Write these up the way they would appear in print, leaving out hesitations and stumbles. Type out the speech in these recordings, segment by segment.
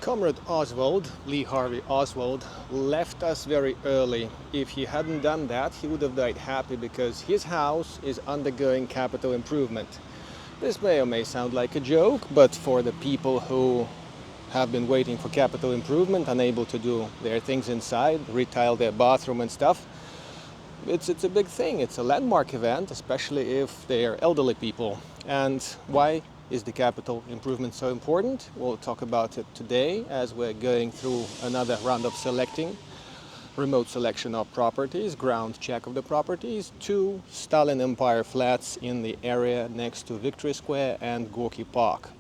Comrade Oswald, Lee Harvey Oswald, left us very early. If he hadn't done that, he would have died happy because his house is undergoing capital improvement. This may or may sound like a joke, but for the people who have been waiting for capital improvement, unable to do their things inside, retile their bathroom and stuff, it's a big thing. It's a landmark event, especially if they are elderly people. And why is the capital improvement so important? We'll talk about it today as we're going through another round of selecting. Remote selection of properties, ground check of the properties, 2 Stalin Empire flats in the area next to Victory Square and Gorky Park.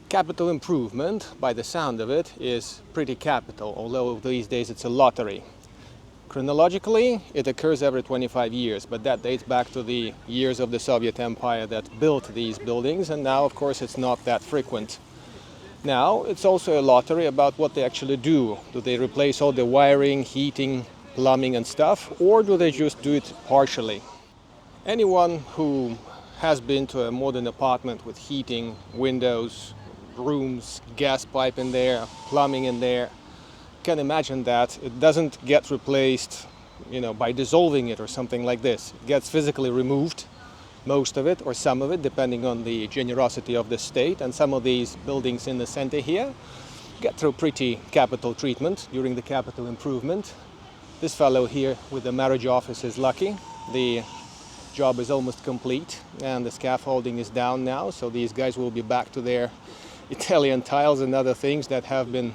Capital improvement, by the sound of it, is pretty capital, although these days it's a lottery. Chronologically, it occurs every 25 years, but that dates back to the years of the Soviet Empire that built these buildings, and now, of course, it's not that frequent. Now, it's also a lottery about what they actually do. Do they replace all the wiring, heating, plumbing and stuff, or do they just do it partially? Anyone who has been to a modern apartment with heating, windows, rooms, gas pipe in there, plumbing in there, can imagine that it doesn't get replaced, by dissolving it or something like this. It gets physically removed, most of it or some of it, depending on the generosity of the state. And some of these buildings in the center here get through pretty capital treatment during the capital improvement. This fellow here with the marriage office is lucky. The job is almost complete and the scaffolding is down now, so these guys will be back to their Italian tiles and other things that have been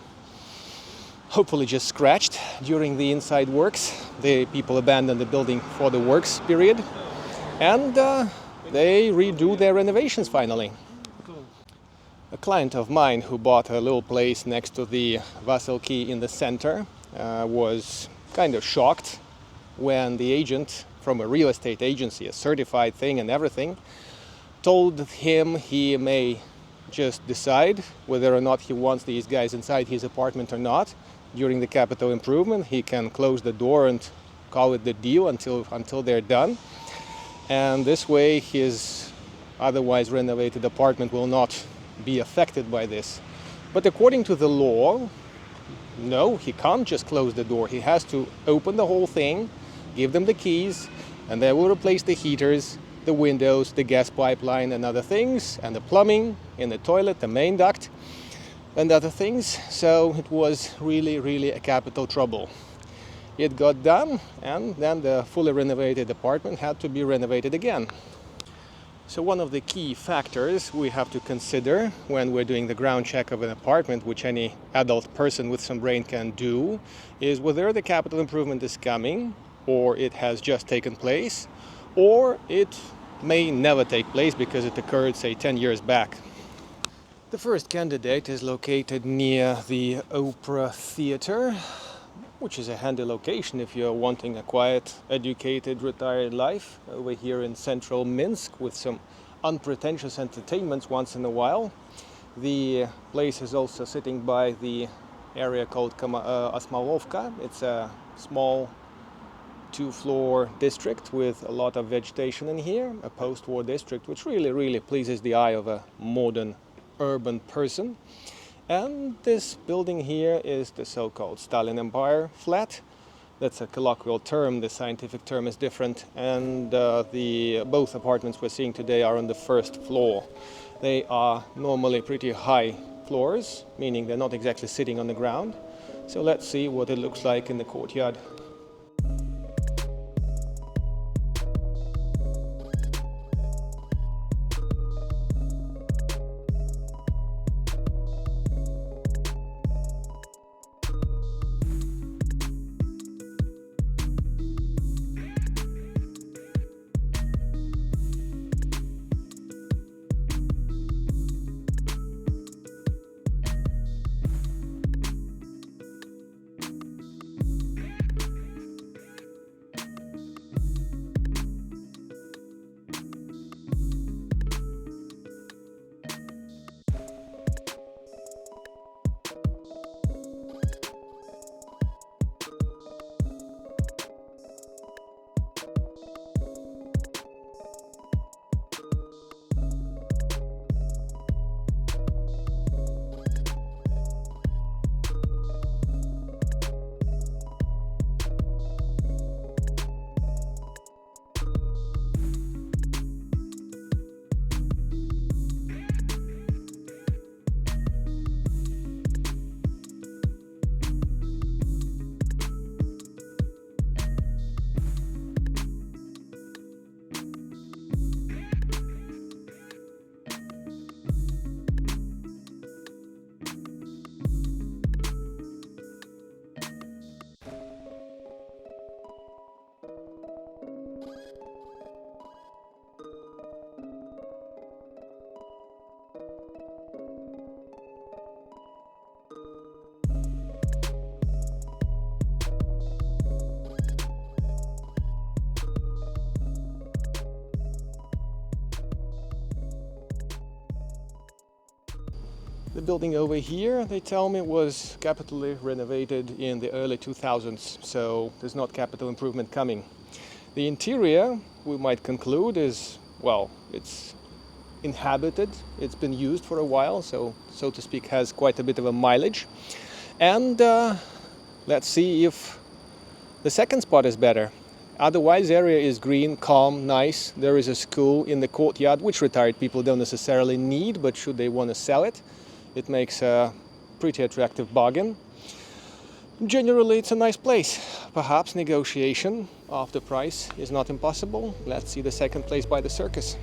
hopefully just scratched during the inside works. The people abandoned the building for the works period, and they redo their renovations finally. A client of mine who bought a little place next to the Vasilki in the center was kind of shocked when the agent from a real estate agency, a certified thing and everything, told him he may just decide whether or not he wants these guys inside his apartment or not. During the capital improvement, he can close the door and call it the deal until they're done. And this way, his otherwise renovated apartment will not be affected by this. But according to the law, no, he can't just close the door. He has to open the whole thing, give them the keys, and they will replace the heaters, the windows, the gas pipeline and other things, and the plumbing in the toilet, the main duct, and other things. So it was really a capital trouble. It got done, and then the fully renovated apartment had to be renovated again. So one of the key factors we have to consider when we're doing the ground check of an apartment, which any adult person with some brain can do, is whether the capital improvement is coming, or it has just taken place, or it may never take place because it occurred, say, 10 years back. The first candidate is located near the Opera Theatre, which is a handy location if you're wanting a quiet, educated, retired life over here in central Minsk with some unpretentious entertainments once in a while. The place is also sitting by the area called Osmalovka. It's a small 2-floor district with a lot of vegetation in here, a post-war district which really pleases the eye of a modern urban person. And this building here is the so-called Stalin Empire flat. That's a colloquial term, the scientific term is different, and both apartments we're seeing today are on the first floor. They are normally pretty high floors, meaning they're not exactly sitting on the ground. So let's see what it looks like in the courtyard. The building over here, they tell me, was capitally renovated in the early 2000s, so there's not capital improvement coming. The interior, we might conclude, is, well, it's inhabited, it's been used for a while, so to speak, has quite a bit of a mileage. And let's see if the second spot is better. Otherwise, area is green, calm, nice. There is a school in the courtyard, which retired people don't necessarily need, but should they want to sell it, it makes a pretty attractive bargain. Generally, it's a nice place. Perhaps negotiation of the price is not impossible. Let's see the second place by the circus.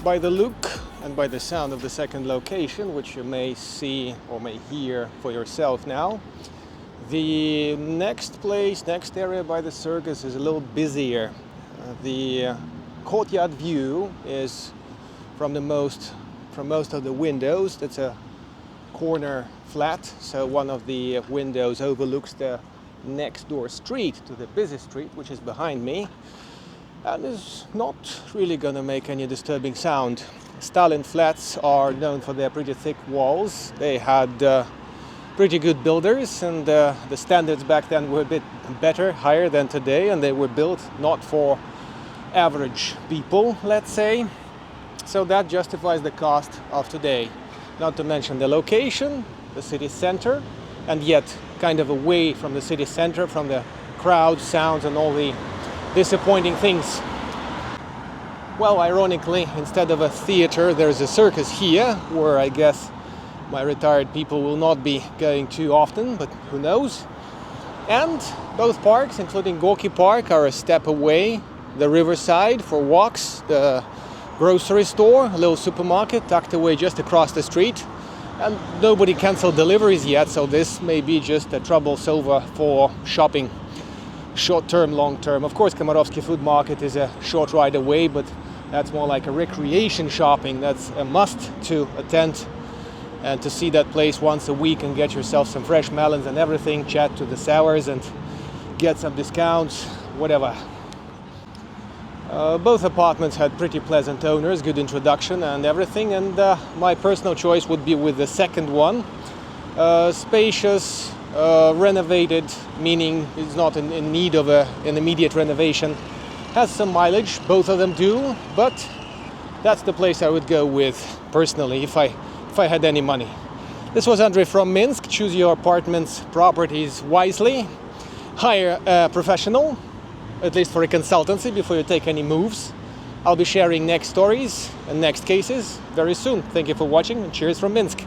By the look and by the sound of the second location, which you may see or may hear for yourself now, the next area by the circus is a little busier. The courtyard view is from most of the windows. That's a corner flat, so one of the windows overlooks the next door street to the busy street, which is behind me, and is not really gonna make any disturbing sound. Stalin flats are known for their pretty thick walls. They had pretty good builders, and the standards back then were a bit better, higher than today, and they were built not for average people, let's say. So that justifies the cost of today. Not to mention the location, the city center, and yet kind of away from the city center, from the crowd, sounds, and all the disappointing things. Well, ironically, instead of a theater, there's a circus here, where I guess my retired people will not be going too often, but who knows. And both parks, including Gorky Park, are a step away. The riverside for walks, the grocery store, a little supermarket tucked away just across the street. And nobody canceled deliveries yet, so this may be just a trouble solver for shopping. Short-term, long-term. Of course, Komarovsky Food Market is a short ride away, but that's more like a recreation shopping. That's a must to attend and to see that place once a week and get yourself some fresh melons and everything, chat to the sellers and get some discounts, whatever. Both apartments had pretty pleasant owners, good introduction and everything, and my personal choice would be with the second one. Spacious, renovated, meaning it's not in need of an immediate renovation. Has some mileage, both of them do, but that's the place I would go with personally if I had any money. This was Andrei from Minsk. Choose your apartments, properties wisely. Hire a professional, at least for a consultancy, before you take any moves. I'll be sharing next stories and next cases very soon. Thank you for watching, and cheers from Minsk.